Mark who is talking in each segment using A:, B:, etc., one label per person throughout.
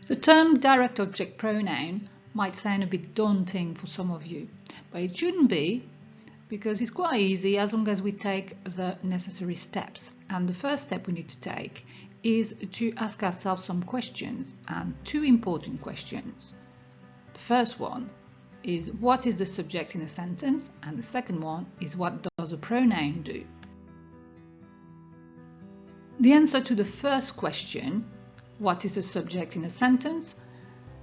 A: The term direct object pronoun might sound a bit daunting for some of you, but it shouldn't be, because it's quite easy as long as we take the necessary steps. And the first step we need to take is to ask ourselves some questions, and two important questions. The first one is what is the subject in a sentence, and the second one is what does a pronoun do? The answer to the first question, what is the subject in a sentence?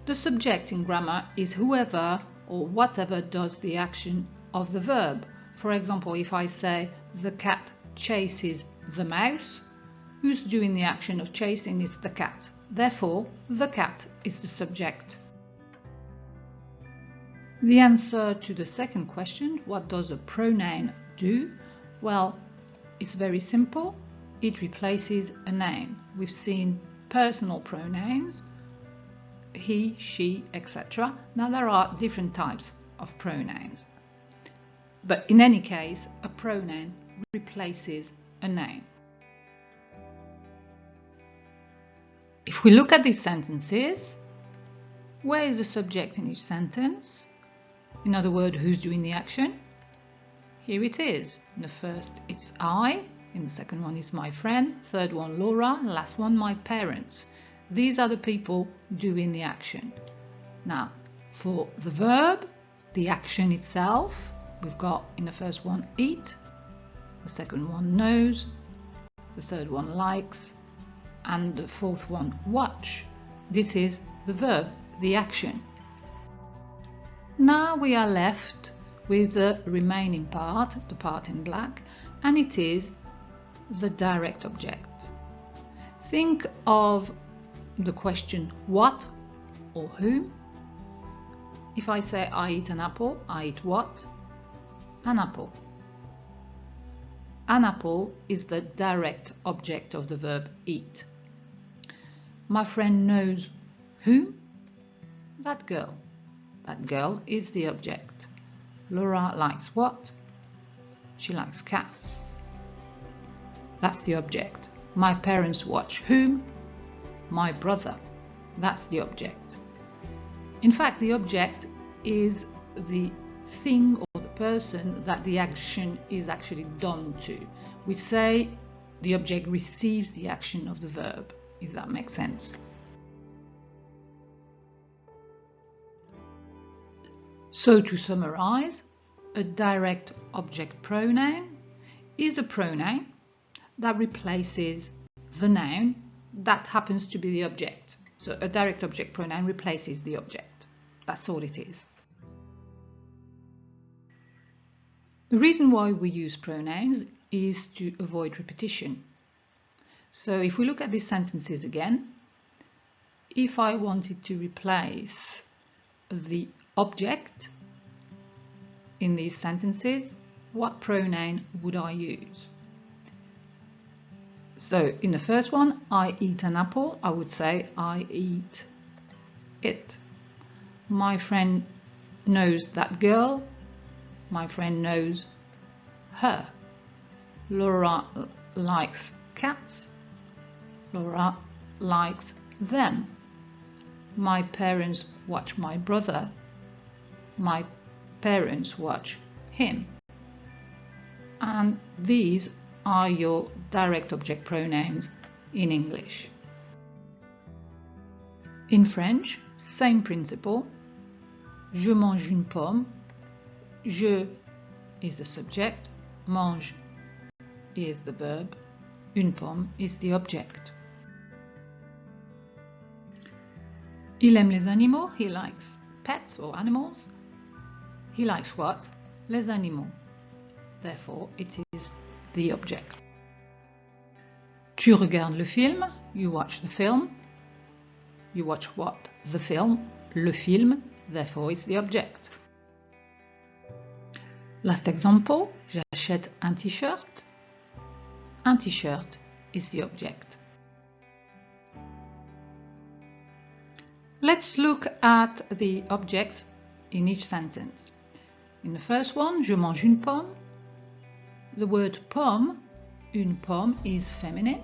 A: The subject in grammar is whoever or whatever does the action of the verb. For example, if I say the cat chases the mouse, who's doing the action of chasing is the cat. Therefore, the cat is the subject. The answer to the second question, what does a pronoun do? Well, it's very simple. It replaces a noun. We've seen personal pronouns, he, she, etc. Now there are different types of pronouns. But in any case, a pronoun replaces a noun. If we look at these sentences, where is the subject in each sentence? In other words, who's doing the action? Here it is. In the first, it's I. In the second one is my friend. Third one, Laura. Last one, my parents. These are the people doing the action. Now, for the verb, the action itself, we've got in the first one, eat. The second one, knows. The third one, likes. And the fourth one, watch. This is the verb, the action. Now we are left with the remaining part, the part in black, and it is the direct object. Think of the question what or whom. If I say I eat an apple, I eat what? An apple. An apple is the direct object of the verb eat. My friend knows whom? That girl. That girl is the object. Laura likes what? She likes cats. That's the object. My parents watch whom? My brother. That's the object. In fact, the object is the thing or the person that the action is actually done to. We say the object receives the action of the verb, if that makes sense. So to summarize, a direct object pronoun is a pronoun that replaces the noun that happens to be the object. So a direct object pronoun replaces the object. That's all it is. The reason why we use pronouns is to avoid repetition. So if we look at these sentences again, if I wanted to replace the object in these sentences, what pronoun would I use? So in the first one, I eat an apple, I would say I eat it. My friend knows that girl, my friend knows her. Laura likes cats, Laura likes them. My parents watch my brother, my parents watch him. And these are your direct object pronouns in English. In French, same principle. Je mange une pomme. Je is the subject. Mange is the verb. Une pomme is the object. Il aime les animaux. He likes pets or animals. He likes what? Les animaux. Therefore, it is the object. Tu regardes le film. You watch the film. You watch what? The film. Le film. Therefore, it's the object. Last example. J'achète un t-shirt. Un t-shirt is the object. Let's look at the objects in each sentence. In the first one, je mange une pomme. The word pomme, une pomme, is feminine.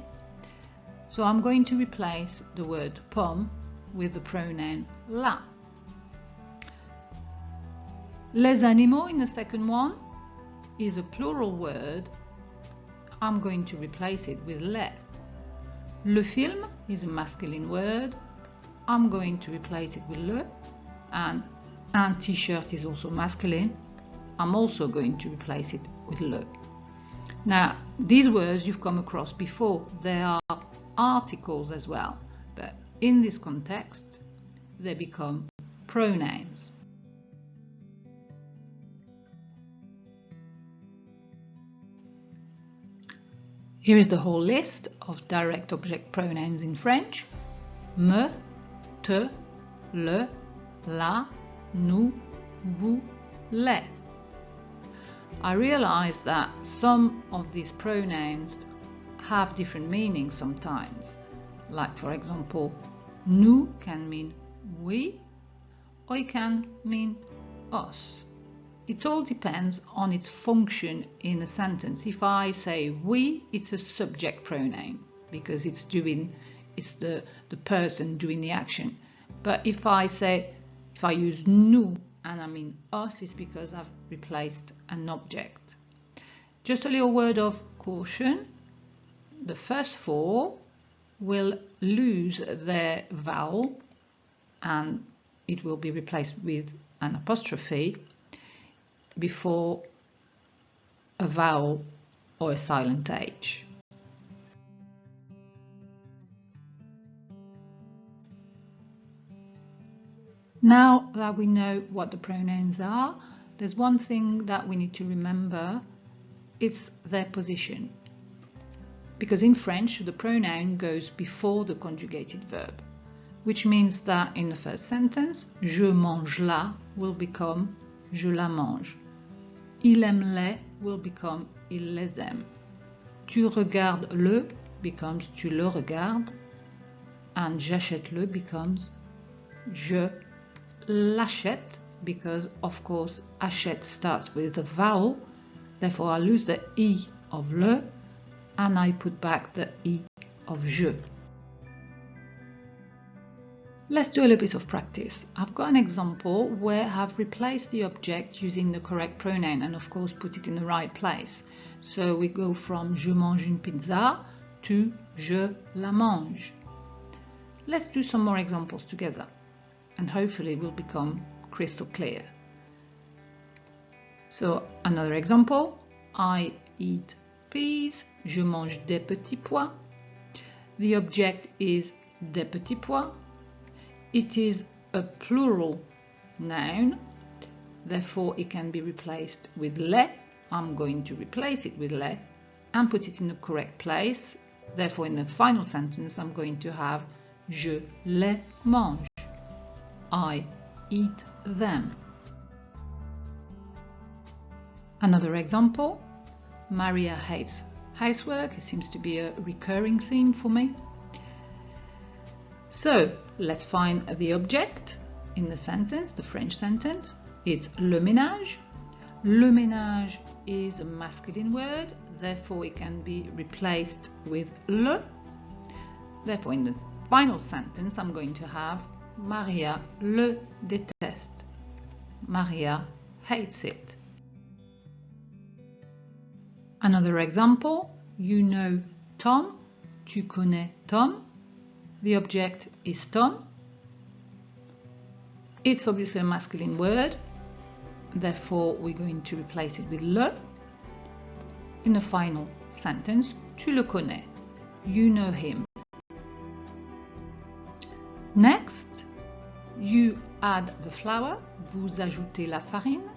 A: So I'm going to replace the word pomme with the pronoun la. Les animaux in the second one is a plural word. I'm going to replace it with les. Le film is a masculine word. I'm going to replace it with le. And un t-shirt is also masculine. I'm also going to replace it with le. Now, these words you've come across before. They are articles as well, but in this context, they become pronouns. Here is the whole list of direct object pronouns in French. Me, te, le, la, nous, vous, les. I realize that some of these pronouns have different meanings sometimes. Like, for example, nous can mean we, or it can mean us. It all depends on its function in a sentence. If I say we, it's a subject pronoun because it's the person doing the action. But if I use nous and I mean us, it's because I've replaced an object. Just a little word of caution. The first four will lose their vowel and it will be replaced with an apostrophe before a vowel or a silent H. Now that we know what the pronouns are, there's one thing that we need to remember. It's their position. Because in French, the pronoun goes before the conjugated verb, which means that in the first sentence, je mange la will become je la mange. Il aime les will become il les aime. Tu regardes le becomes tu le regardes. And j'achète le becomes je l'achète, because of course achète starts with a vowel. Therefore I lose the I of le and I put back the I of je. Let's do a little bit of practice. I've got an example where I've replaced the object using the correct pronoun and of course put it in the right place. So we go from je mange une pizza to je la mange. Let's do some more examples together and hopefully it will become crystal clear. So another example, I eat peas, je mange des petits pois. The object is des petits pois. It is a plural noun, therefore it can be replaced with les. I'm going to replace it with les and put it in the correct place. Therefore in the final sentence I'm going to have je les mange. I eat them. Another example, Maria hates housework. It seems to be a recurring theme for me. So let's find the object in the sentence, the French sentence. It's le ménage. Le ménage is a masculine word, therefore it can be replaced with le. Therefore in the final sentence I'm going to have Maria le déteste. Maria hates it. Another example, you know Tom. Tu connais Tom. The object is Tom. It's obviously a masculine word, therefore we're going to replace it with le. In the final sentence, tu le connais. You know him. Next, you add the flour. Vous ajoutez la farine.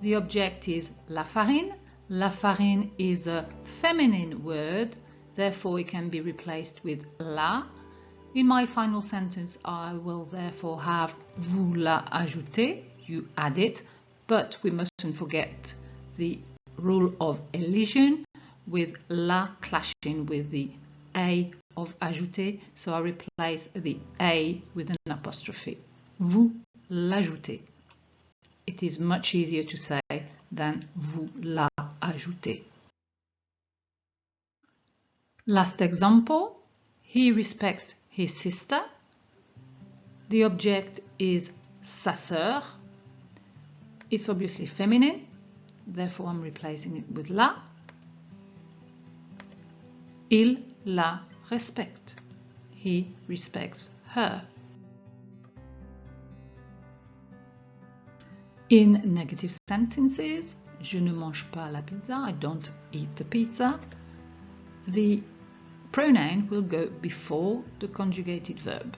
A: The object is la farine. La farine is a feminine word, therefore it can be replaced with la. In my final sentence, I will therefore have vous la ajoutez, you add it, but we mustn't forget the rule of elision with la clashing with the a of ajouter, so I replace the a with an apostrophe. Vous l'ajoutez. It is much easier to say than vous la ajoutez. Last example, he respects his sister. The object is sa sœur. It's obviously feminine, therefore I'm replacing it with la. Il la respecte. He respects her. In negative sentences, je ne mange pas la pizza, I don't eat the pizza, the pronoun will go before the conjugated verb,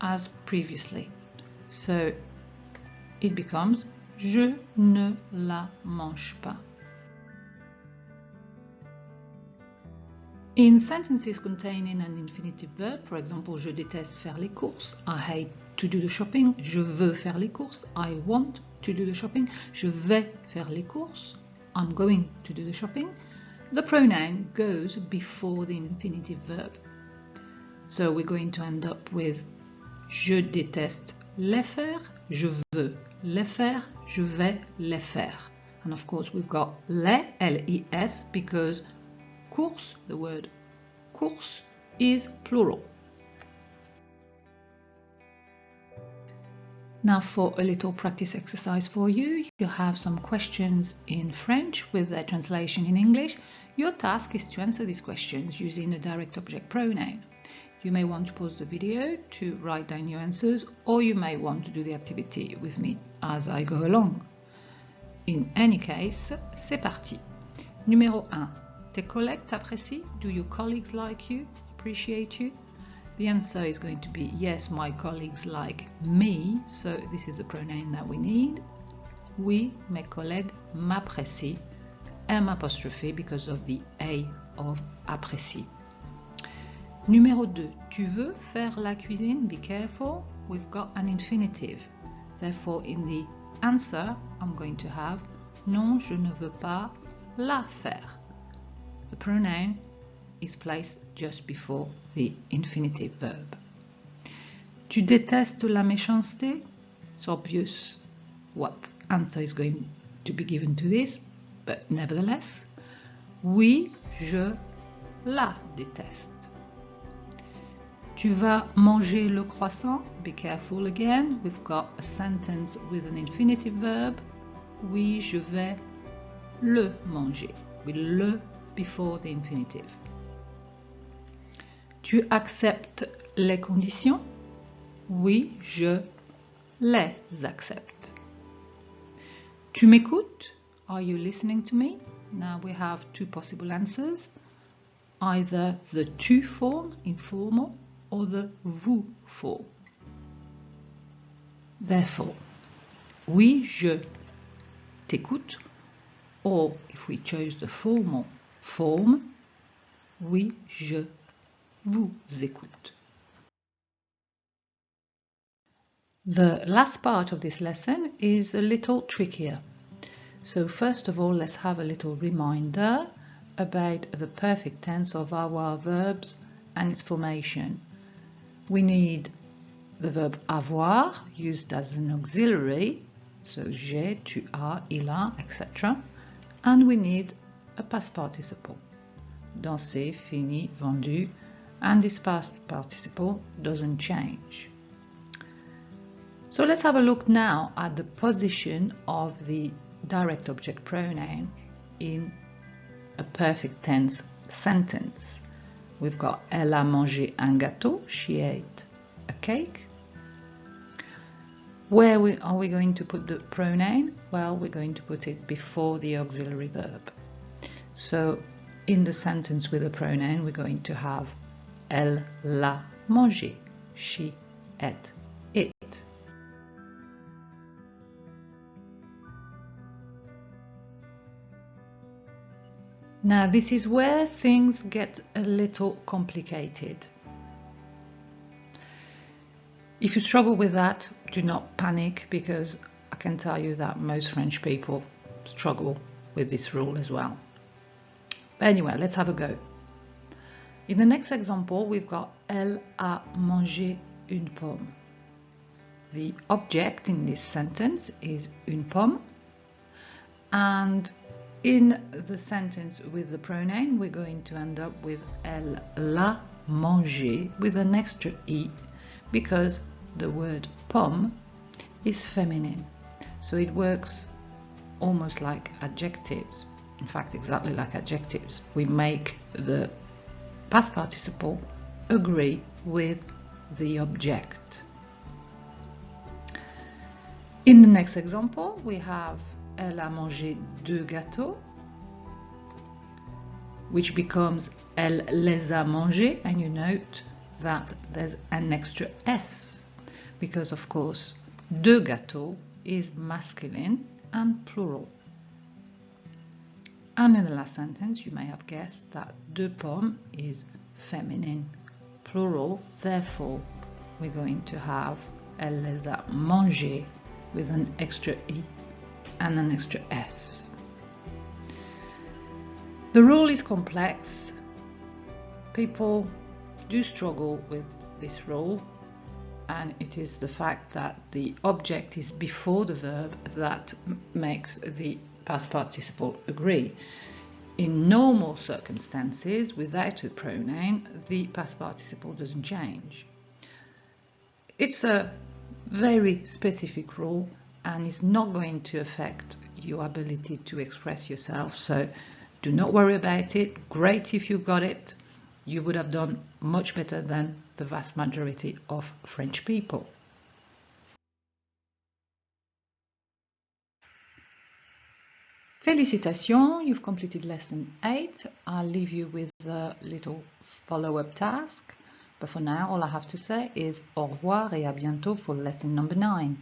A: as previously. So it becomes je ne la mange pas. In sentences containing an infinitive verb, for example, je déteste faire les courses, I hate to do the shopping, je veux faire les courses, I want to do the shopping, je vais faire les courses, I'm going to do the shopping, the pronoun goes before the infinitive verb. So we're going to end up with je déteste les faire, je veux les faire, je vais les faire. And of course we've got les, L-E-S, because course, the word course, is plural. Now for a little practice exercise for you, you have some questions in French with their translation in English. Your task is to answer these questions using a direct object pronoun. You may want to pause the video to write down your answers, or you may want to do the activity with me as I go along. In any case, c'est parti. Numéro 1. Tes collègues t'apprécient? Do your colleagues like you, appreciate you? The answer is going to be yes, my colleagues like me, so this is the pronoun that we need. Oui, mes collègues m'apprécient, M apostrophe because of the A of apprécie. Numéro 2. Tu veux faire la cuisine? Be careful, we've got an infinitive. Therefore, in the answer, I'm going to have non, je ne veux pas la faire. The pronoun is placed just before the infinitive verb. Tu détestes la méchanceté? It's obvious what answer is going to be given to this, but nevertheless, oui, je la déteste. Tu vas manger le croissant? Be careful again, we've got a sentence with an infinitive verb. Oui, je vais le manger, with le before the infinitive. Tu acceptes les conditions? Oui, je les accepte. Tu m'écoutes? Are you listening to me? Now we have two possible answers, either the tu form, informal, or the vous form. Therefore, oui, je t'écoute, or if we chose the formal form, oui, je vous écoute. The last part of this lesson is a little trickier. So first of all, let's have a little reminder about the perfect tense of our verbs and its formation. We need the verb avoir, used as an auxiliary, so j'ai, tu as, il a, etc. And we need a past participle, danser, fini, vendu, and this past participle doesn't change. So let's have a look now at the position of the direct object pronoun in a perfect tense sentence. We've got elle a mangé un gâteau, she ate a cake. Where are we going to put the pronoun? Well, we're going to put it before the auxiliary verb. So in the sentence with the pronoun, we're going to have elle l'a mangé, she ate it. Now this is where things get a little complicated. If you struggle with that, do not panic, because I can tell you that most French people struggle with this rule as well. But anyway, let's have a go. In the next example, we've got elle a mangé une pomme. The object in this sentence is une pomme, and in the sentence with the pronoun, we're going to end up with elle l'a mangé with an extra e, because the word pomme is feminine. So it works almost like adjectives. In fact, exactly like adjectives. We make the past participle agree with the object. In the next example, we have Elle a mangé 2 gâteaux, which becomes Elle les a mangés, and you note that there's an extra S, because of course 2 gâteaux is masculine and plural. And in the last sentence, you may have guessed that 2 pommes is feminine, plural, therefore we're going to have Elle les a mangés with an extra E and an extra S. The rule is complex. People do struggle with this rule, and it is the fact that the object is before the verb that makes the past participle agree. In normal circumstances, without a pronoun, the past participle doesn't change. It's a very specific rule and it's not going to affect your ability to express yourself, so do not worry about it. Great if you got it. You would have done much better than the vast majority of French people. Félicitations, you've completed lesson 8. I'll leave you with a little follow-up task. But for now, all I have to say is au revoir et à bientôt for lesson number 9.